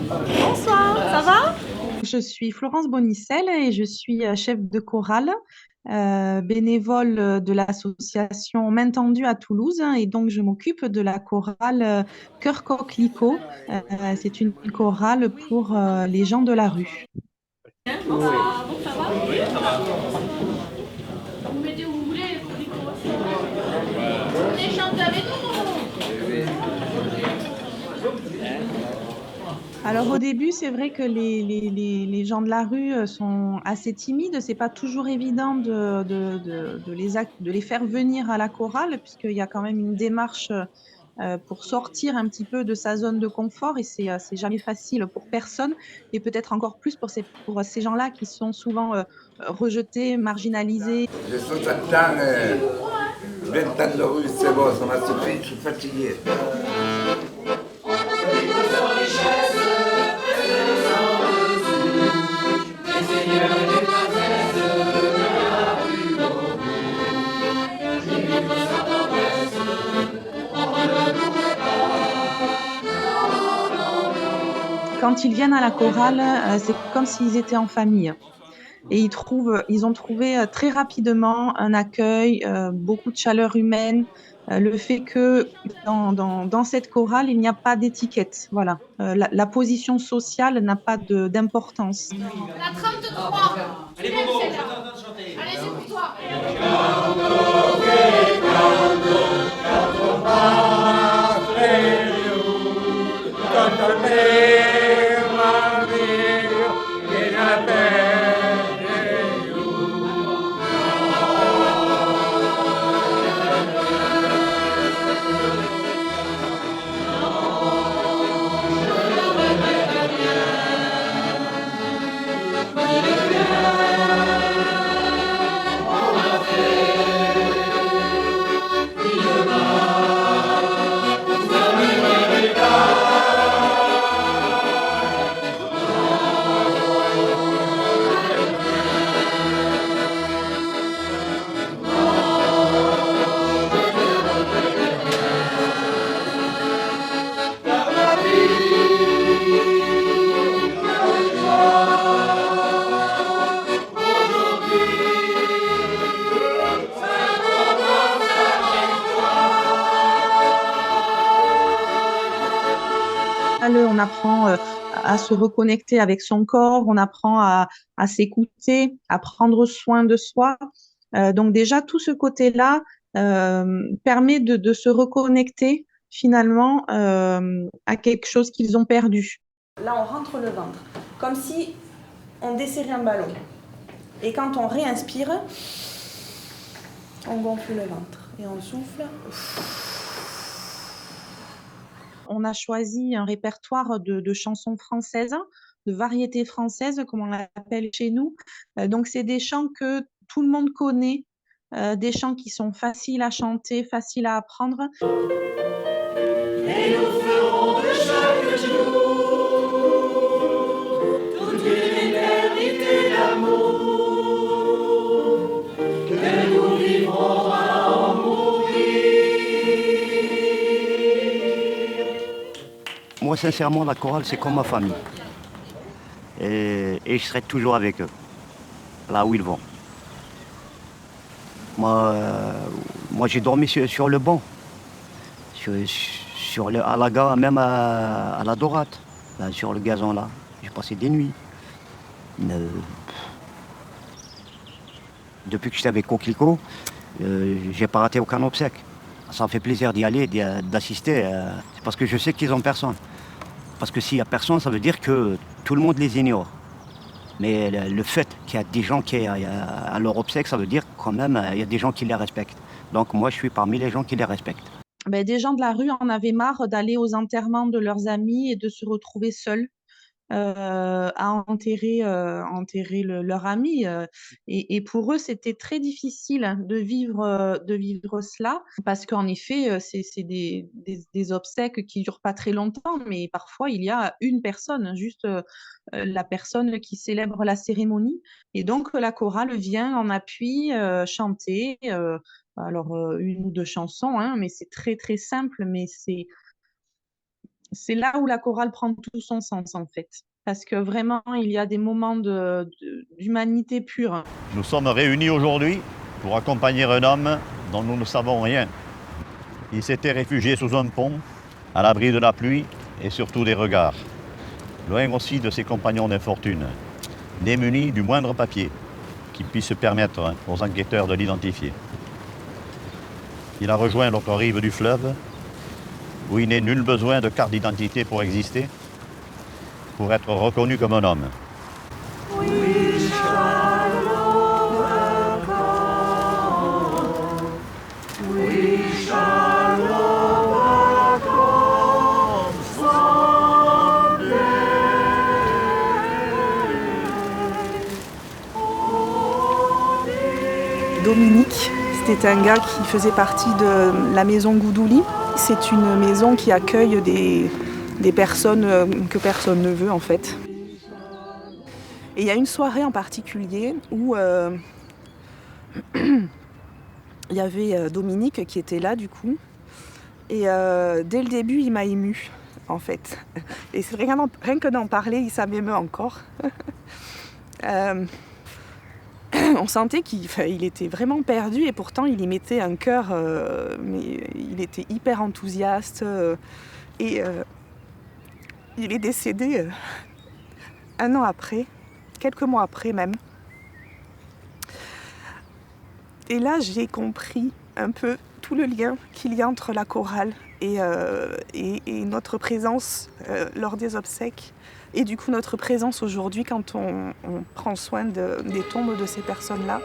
Bonsoir, ça va? Je suis Florence Bonicel et je suis chef de chorale, bénévole de l'association Main Tendue à Toulouse, hein, et donc je m'occupe de la chorale Cœur Coquelicot. C'est une chorale pour les gens de la rue. Bonsoir, bon, ça va? Vous mettez où vous voulez, les coquelicots aussi. Venez chanter avec nous. Alors au début, c'est vrai que les gens de la rue sont assez timides. C'est pas toujours évident de les faire venir à la chorale, puisqu'il y a quand même une démarche pour sortir un petit peu de sa zone de confort et c'est jamais facile pour personne et peut-être encore plus pour ces gens-là qui sont souvent rejetés, marginalisés. J'ai 60 ans, 20 ans de rue, c'est bon, ça m'a suffi, je suis fatigué. Quand ils viennent à la chorale, c'est comme s'ils étaient en famille. Et ils ont trouvé très rapidement un accueil, beaucoup de chaleur humaine, le fait que dans cette chorale, il n'y a pas d'étiquette. Voilà. La position sociale n'a pas d'importance. La 33. Allez, Bobo, allez, c'est pour toi. On apprend à se reconnecter avec son corps, on apprend à s'écouter, à prendre soin de soi. Donc déjà, tout ce côté-là permet de se reconnecter finalement à quelque chose qu'ils ont perdu. Là, on rentre le ventre, comme si on desserrait un ballon. Et quand on réinspire, on gonfle le ventre et on souffle. On a choisi un répertoire de chansons françaises, de variétés françaises, comme on l'appelle chez nous. Donc, c'est des chants que tout le monde connaît, des chants qui sont faciles à chanter, faciles à apprendre. Et nous ferons de chaque jour toute une éternité d'amour que nous vivrons à en mourir. Moi, sincèrement, la chorale, c'est comme ma famille. Et je serai toujours avec eux, là où ils vont. Moi, moi j'ai dormi sur le banc, à la gare, même à la Dorate, là, sur le gazon là. J'ai passé des nuits. Euh, Depuis que j'étais avec Coquelicot, j'ai pas raté aucun obsèque. Ça me fait plaisir d'y aller, d'assister. C'est parce que je sais qu'ils ont personne. Parce que s'il n'y a personne, ça veut dire que tout le monde les ignore. Mais le fait qu'il y a des gens qui à leur obsèque, ça veut dire quand même il y a des gens qui les respectent. Donc moi, je suis parmi les gens qui les respectent. Ben, des gens de la rue en avaient marre d'aller aux enterrements de leurs amis et de se retrouver seuls à enterrer leur ami. Et pour eux, c'était très difficile de vivre cela, parce qu'en effet, c'est des obsèques qui durent pas très longtemps, mais parfois, il y a une personne, juste la personne qui célèbre la cérémonie. Et donc, la chorale vient en appui chanter. Alors, une ou deux chansons, hein, mais c'est très, très simple, mais c'est là où la chorale prend tout son sens, en fait. Parce que vraiment, il y a des moments d'humanité pure. Nous sommes réunis aujourd'hui pour accompagner un homme dont nous ne savons rien. Il s'était réfugié sous un pont, à l'abri de la pluie et surtout des regards. Loin aussi de ses compagnons d'infortune, démunis du moindre papier qui puisse permettre aux enquêteurs de l'identifier. Il a rejoint l'autre rive du fleuve, où il n'est nul besoin de carte d'identité pour exister, pour être reconnu comme un homme. Dominique, c'était un gars qui faisait partie de la maison Goudouli. C'est une maison qui accueille des personnes que personne ne veut en fait. Et il y a une soirée en particulier où il y avait Dominique qui était là du coup. Et dès le début, il m'a émue en fait. Et c'est rien que d'en parler, ça m'émeut encore. On sentait qu'il était vraiment perdu et pourtant il y mettait un cœur, mais il était hyper enthousiaste et il est décédé 1 an après, quelques mois après même. Et là j'ai compris un peu tout le lien qu'il y a entre la chorale et notre présence lors des obsèques. Et du coup, notre présence aujourd'hui quand on prend soin des tombes de ces personnes-là.